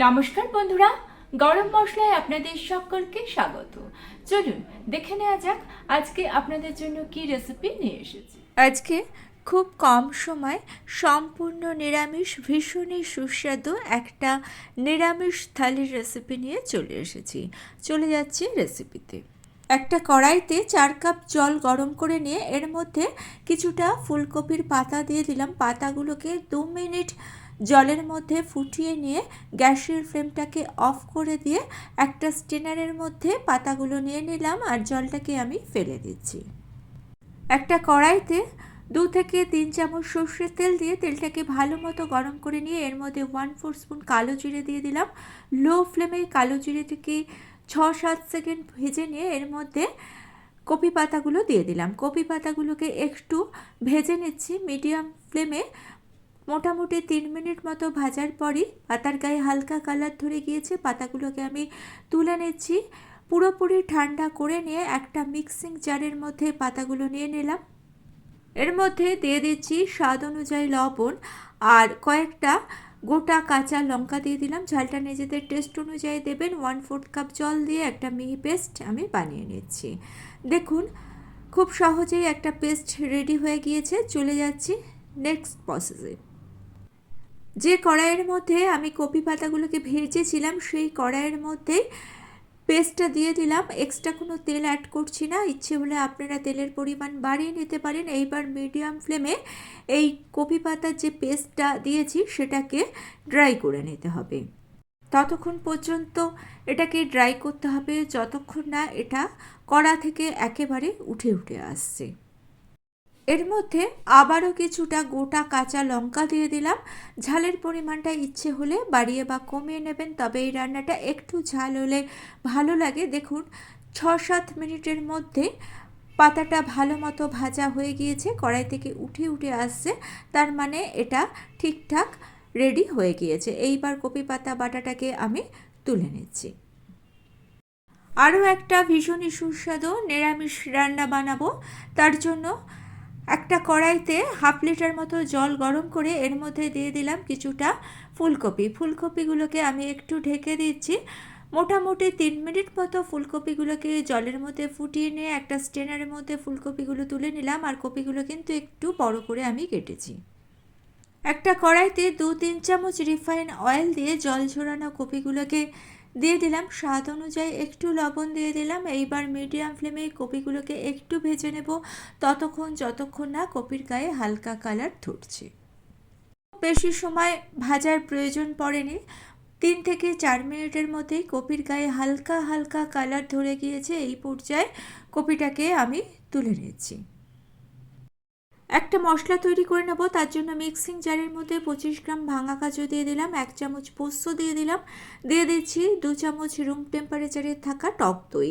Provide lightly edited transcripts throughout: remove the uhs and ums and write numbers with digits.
নমস্কার বন্ধুরা, গরম মশলায় আপনাদের সকলকে স্বাগত। চলুন দেখে নেওয়া যাক আজকে আপনাদের জন্য কি রেসিপি নিয়ে এসেছি। আজকে খুব কম সময় সম্পূর্ণ নিরামিষ ভীষণই সুস্বাদু একটা নিরামিষ থালির রেসিপি নিয়ে চলে যাচ্ছি রেসিপিতে। একটা কড়াইতে 4 কাপ জল গরম করে নিয়ে এর মধ্যে কিছুটা ফুলকপির পাতা দিয়ে দিলাম। পাতাগুলোকে 2 মিনিট জলের মধ্যে ফুটিয়ে নিয়ে গ্যাসের ফ্লেমটাকে অফ করে দিয়ে একটা স্ট্রেনারের মধ্যে পাতাগুলো নিয়ে নিলাম আর জলটাকে আমি ফেলে দিচ্ছি। একটা কড়াইতে 2 থেকে 3 চামচ সর্ষের তেল দিয়ে তেলটাকে ভালো মতো গরম করে নিয়ে এর মধ্যে 1/4 স্পুন কালো জিরে দিয়ে দিলাম। লো ফ্লেমে কালো জিরেটাকে 6-7 সেকেন্ড ভেজে নিয়ে এর মধ্যে কপি পাতাগুলো দিয়ে দিলাম। কপি পাতাগুলোকে একটু ভেজে নিচ্ছি মিডিয়াম ফ্লেমে। মোটামুটি 3 মিনিট মতো ভাজার পরই পাতার গায়ে হালকা কালার ধরে গিয়েছে। পাতাগুলোকে আমি তুলে নিচ্ছি। পুরোপুরি ঠান্ডা করে নিয়ে একটা মিক্সিং জারের মধ্যে পাতাগুলো নিয়ে নিলাম। এর মধ্যে দিয়ে দিচ্ছি স্বাদ অনুযায়ী লবণ আর কয়েকটা গোটা কাঁচা লঙ্কা দিয়ে দিলাম। ঝালটা নিজেদের টেস্ট অনুযায়ী দেবেন। 1/4 কাপ জল দিয়ে একটা মিহি পেস্ট আমি বানিয়ে নিচ্ছি। দেখুন খুব সহজেই একটা পেস্ট রেডি হয়ে গিয়েছে। চলে যাচ্ছি নেক্সট প্রসেসে। যে কড়াইয়ের মধ্যে আমি কপি পাতাগুলোকে ভেজেছিলাম সেই কড়াইয়ের মধ্যেই পেস্টটা দিয়ে দিলাম। এক্সট্রা কোনো তেল অ্যাড করছি না। ইচ্ছে হলে আপনারা তেলের পরিমাণ বাড়িয়ে নিতে পারেন। এইবার মিডিয়াম ফ্লেমে এই কপি পাতার যে পেস্টটা দিয়েছি সেটাকে ড্রাই করে নিতে হবে। ততক্ষণ পর্যন্ত এটাকে ড্রাই করতে হবে যতক্ষণ না এটা কড়া থেকে একেবারে উঠে আসছে। এর মধ্যে আবারও কিছুটা গোটা কাঁচা লঙ্কা দিয়ে দিলাম। ঝালের পরিমাণটা ইচ্ছে হলে বাড়িয়ে বা কমিয়ে নেবেন, তবে এই রান্নাটা একটু ঝাল হলে ভালো লাগে। দেখুন 6-7 মিনিটের মধ্যে পাতাটা ভালো মতো ভাজা হয়ে গিয়েছে, কড়াই থেকে উঠে আসছে, তার মানে এটা ঠিকঠাক রেডি হয়ে গিয়েছে। এইবার কপি পাতা বাটাটাকে আমি তুলে নিচ্ছি। আরও একটা ভীষণই সুস্বাদু নিরামিষ রান্না বানাবো। তার জন্য একটা কড়াইতে 1/2 লিটার মতো জল গরম করে এর মধ্যে দিয়ে দিলাম কিছুটা ফুলকপিগুলোকে আমি একটু ঢেকে দিচ্ছি। মোটামুটি 3 মিনিট মতো ফুলকপিগুলোকে জলের মধ্যে ফুটিয়ে নিয়ে একটা স্ট্রেনারের মধ্যে ফুলকপিগুলো তুলে নিলাম। আর কপিগুলো কিন্তু একটু বড় করে আমি কেটেছি। একটা কড়াইতে 2-3 চামচ রিফাইন অয়েল দিয়ে জল ঝরানো কপিগুলোকে দিয়ে দিলাম। স্বাদ অনুযায়ী একটু লবণ দিয়ে দিলাম। এইবার মিডিয়াম ফ্লেমে কপিগুলোকে একটু ভেজে নেব যতক্ষণ না কপির গায়ে হালকা কালার ধরছে। বেশি সময় ভাজার প্রয়োজন পড়েনি। 3 থেকে 4 মিনিটের মধ্যেই কপির গায়ে হালকা কালার ধরে গিয়েছে। এই পর্যায়ে কপিটাকে আমি তুলে নিচ্ছি। একটা মশলা তৈরি করে নেব। তার জন্য মিক্সিং জারের মধ্যে 25 গ্রাম ভাঙা কাজু দিয়ে দিলাম, 1 চামচ পোস্ত দিয়ে দিলাম, দিয়ে দিচ্ছি 2 চামচ রুম টেম্পারেচারে থাকা টক দই।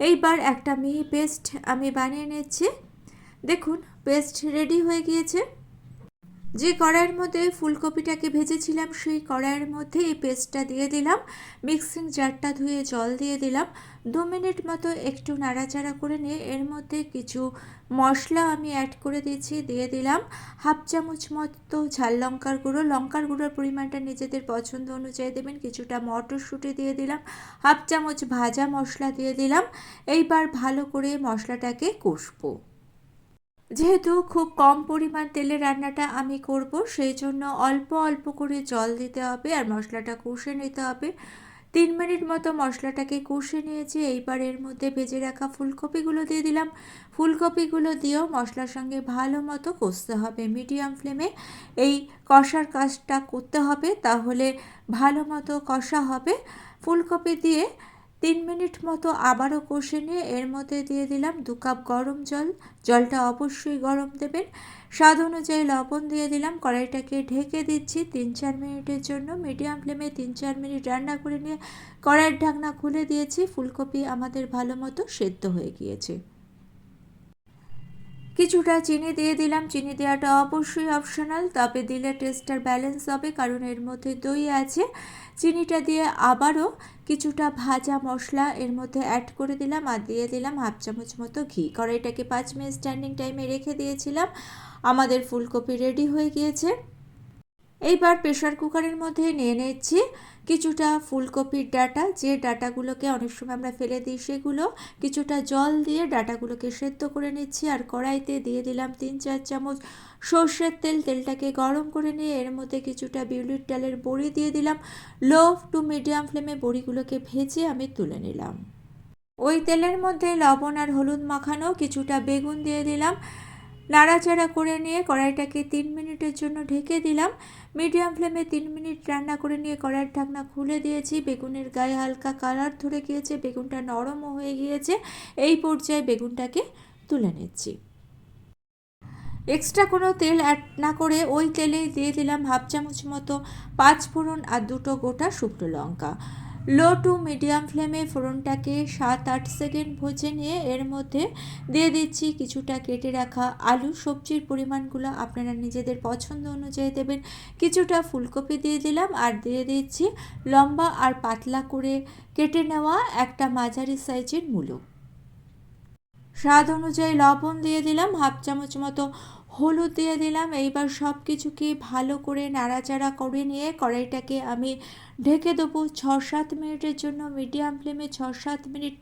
এইবার একটা মিহি পেস্ট আমি বানিয়ে নিচ্ছি। দেখুন পেস্ট রেডি হয়ে গিয়েছে। যে কড়াইয়ের মধ্যে ফুলকপিটাকে ভেজেছিলাম সেই কড়াইয়ের মধ্যে এই পেস্টটা দিয়ে দিলাম। মিক্সিং জারটা ধুয়ে জল দিয়ে দিলাম। 2 মিনিট মতো একটু নাড়াচাড়া করে নিয়ে এর মধ্যে কিছু মশলা আমি অ্যাড করে দিয়ে দিলাম 1/2 চামচ মতো ঝাল লঙ্কার গুঁড়োর পরিমাণটা নিজেদের পছন্দ অনুযায়ী দেবেন। কিছুটা মটরশুঁটি দিয়ে দিলাম, 1/2 চামচ ভাজা মশলা দিয়ে দিলাম। এইবার ভালো করে মশলাটাকে কষবো। যেহেতু খুব কম পরিমাণ তেলে রান্নাটা আমি করব, সেই জন্য অল্প করে জল দিতে হবে আর মশলাটা কষে নিতে হবে। 3 মিনিট মতো মশলাটাকে কষে নিয়েছি। এইবার এর মধ্যে ভেজে রাখা ফুলকপিগুলো দিয়ে দিলাম। ফুলকপিগুলো দিয়েও মশলার সঙ্গে ভালো মতো কষতে হবে। মিডিয়াম ফ্লেমে এই কষার কাজটা করতে হবে, তাহলে ভালো মতো কষা হবে। ফুলকপি দিয়ে 3 মিনিট মতো আবারও কষে নিয়ে এর মধ্যে দিয়ে দিলাম 2 কাপ গরম জল। জলটা অবশ্যই গরম দেবেন। স্বাদ অনুযায়ী লবণ দিয়ে দিলাম। কড়াইটাকে ঢেকে দিচ্ছি 3-4 মিনিটের জন্য। মিডিয়াম ফ্লেমে 3-4 মিনিট রান্না করে নিয়ে কড়াইয়ের ঢাকনা খুলে দিয়েছি। ফুলকপি আমাদের ভালো মতো সেদ্ধ হয়ে গিয়েছে। কিছুটা চিনি দিয়ে দিলাম। চিনি দেওয়াটা অবশ্যই অপশনাল, তবে দিলে টেস্টটার ব্যালেন্স হবে, কারণ এর মধ্যে দই আছে। চিনিটা দিয়ে আবারও কিছুটা ভাজা মশলা এর মধ্যে অ্যাড করে দিলাম আর দিয়ে দিলাম 1/2 চামচ মতো ঘি। কড়াইটাকে 5 মিনিট স্ট্যান্ডিং টাইমে রেখে দিয়েছিলাম। আমাদের ফুলকপি রেডি হয়ে গিয়েছে। এইবার প্রেশার কুকারের মধ্যে নিয়ে নিচ্ছি কিছুটা ফুলকপির ডাঁটা, যে ডাঁটাগুলোকে অনেক সময় আমরা ফেলে দিই সেগুলো। কিছুটা জল দিয়ে ডাঁটাগুলোকে সেদ্ধ করে নিচ্ছি। আর কড়াইতে দিয়ে দিলাম 3-4 চামচ সর্ষের তেল। তেলটাকে গরম করে নিয়ে এর মধ্যে কিছুটা বিউলির ডালের বড়ি দিয়ে দিলাম। লো টু মিডিয়াম ফ্লেমে বড়িগুলোকে ভেজে আমি তুলে নিলাম। ওই তেলের মধ্যে লবণ আর হলুদ মাখানো কিছুটা বেগুন দিয়ে দিলাম। নাড়াচাড়া করে নিয়ে কড়াইটাকে 3 মিনিটের জন্য ঢেকে দিলাম। মিডিয়াম ফ্লেমে 3 মিনিট রান্না করে নিয়ে কড়াইয়ের ঢাকনা খুলে দিয়েছি। বেগুনের গায়ে হালকা কালার ধরে গিয়েছে, বেগুনটা নরমও হয়ে গিয়েছে। এই পর্যায়ে বেগুনটাকে তুলে নিচ্ছি। এক্সট্রা কোনো তেল অ্যাড না করে ওই তেলেই দিয়ে দিলাম 1/2 চামচ মতো 5 ফোড়ন আর 2টো গোটা শুকনো লঙ্কা। লো টু মিডিয়াম ফ্লেমে ফোড়নটাকে 7-8 সেকেন্ড ভেজে নিয়ে এর মধ্যে দিয়ে দিচ্ছি কিছুটা কেটে রাখা আলু। সবজির পরিমাণগুলো আপনারা নিজেদের পছন্দ অনুযায়ী দেবেন। কিছুটা ফুলকপি দিয়ে দিলাম আর দিয়ে দিচ্ছি লম্বা আর পাতলা করে কেটে নেওয়া একটা মাঝারি সাইজের মূলো। স্বাদ অনুযায়ী লবণ দিয়ে দিলাম, 1/2 চামচ মতো হলুদ দিয়ে দিলাম। এইবার সব কিছুকে ভালো করে নাড়াচাড়া করে নিয়ে কড়াইটাকে আমি ঢেকে দেবো 6-7 মিনিটের জন্য। মিডিয়াম ফ্লেমে 6-7 মিনিট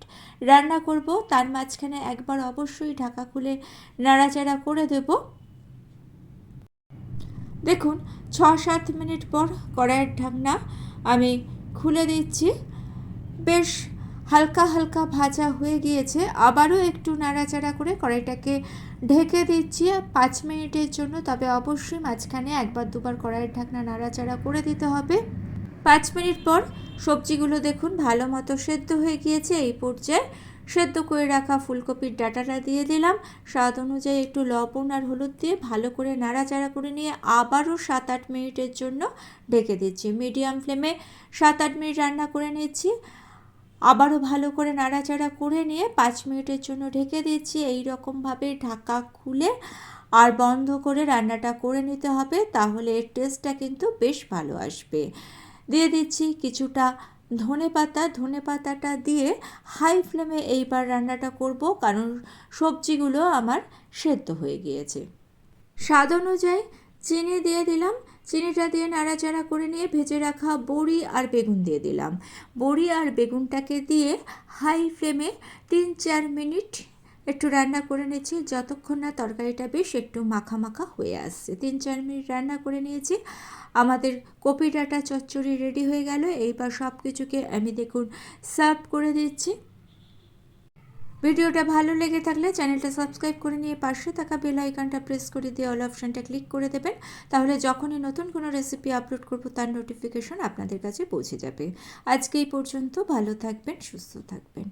রান্না করব। তার মাঝখানে একবার অবশ্যই ঢাকা খুলে নাড়াচাড়া করে দেব। দেখুন 6-7 মিনিট পর কড়াইয়ের ঢাকনা আমি খুলে দিচ্ছি। বেশ হালকা হালকা ভাজা হয়ে গিয়েছে। আবারও একটু নাড়াচাড়া করে কড়াইটাকে ঢেকে দিচ্ছি 5 মিনিটের জন্য। তবে অবশ্যই মাঝখানে একবার দুবার কড়াইয়ের ঢাকনা নাড়াচাড়া করে দিতে হবে। 5 মিনিট পর সবজিগুলো দেখুন ভালো মতো সেদ্ধ হয়ে গিয়েছে। এই পর্যায়ে সেদ্ধ করে রাখা ফুলকপির ডাঁটাটা দিয়ে দিলাম। স্বাদ অনুযায়ী একটু লবণ আর হলুদ দিয়ে ভালো করে নাড়াচাড়া করে নিয়ে আবারও 7-8 মিনিটের জন্য ঢেকে দিচ্ছি। মিডিয়াম ফ্লেমে 7-8 মিনিট রান্না করে নিচ্ছি। আবারও ভালো করে নাড়াচাড়া করে নিয়ে 5 মিনিটের জন্য ঢেকে দিচ্ছি। এই রকমভাবে ঢাকা খুলে আর বন্ধ করে রান্নাটা করে নিতে হবে, তাহলে এর টেস্টটা কিন্তু বেশ ভালো আসবে। দিয়ে দিচ্ছি কিছুটা ধনেপাতাটা দিয়ে হাই ফ্লেমে এইবার রান্নাটা করব, কারণ সবজিগুলো আমার সেদ্ধ হয়ে গিয়েছে। স্বাদ অনুযায়ী চিনি দিয়ে দিলাম। চিনিটা দিয়ে নাড়াচাড়া করে নিয়ে ভেজে রাখা বড়ি আর বেগুন দিয়ে দিলাম। বড়ি আর বেগুনটাকে দিয়ে হাই ফ্লেমে 3-4 মিনিট একটু রান্না করে নিয়েছি, যতক্ষণ না তরকারিটা বেশ একটু মাখা মাখা হয়ে আসছে। 3-4 মিনিট রান্না করে নিয়েছি। আমাদের কপি ডাঁটা চচ্চড়ি রেডি হয়ে গেল। এইবার সব কিছুকে আমি দেখুন সার্ভ করে দিচ্ছি। ভিডিওটা ভালো লেগে থাকলে চ্যানেলটা সাবস্ক্রাইব করে নিয়ে পাশে থাকা বেল আইকনটা প্রেস করে দিয়ে অল অপশানটা ক্লিক করে দেবেন। তাহলে যখনই নতুন কোনো রেসিপি আপলোড করব তার নোটিফিকেশন আপনাদের কাছে পৌঁছে যাবে। আজকে এই পর্যন্ত, ভালো থাকবেন, সুস্থ থাকবেন।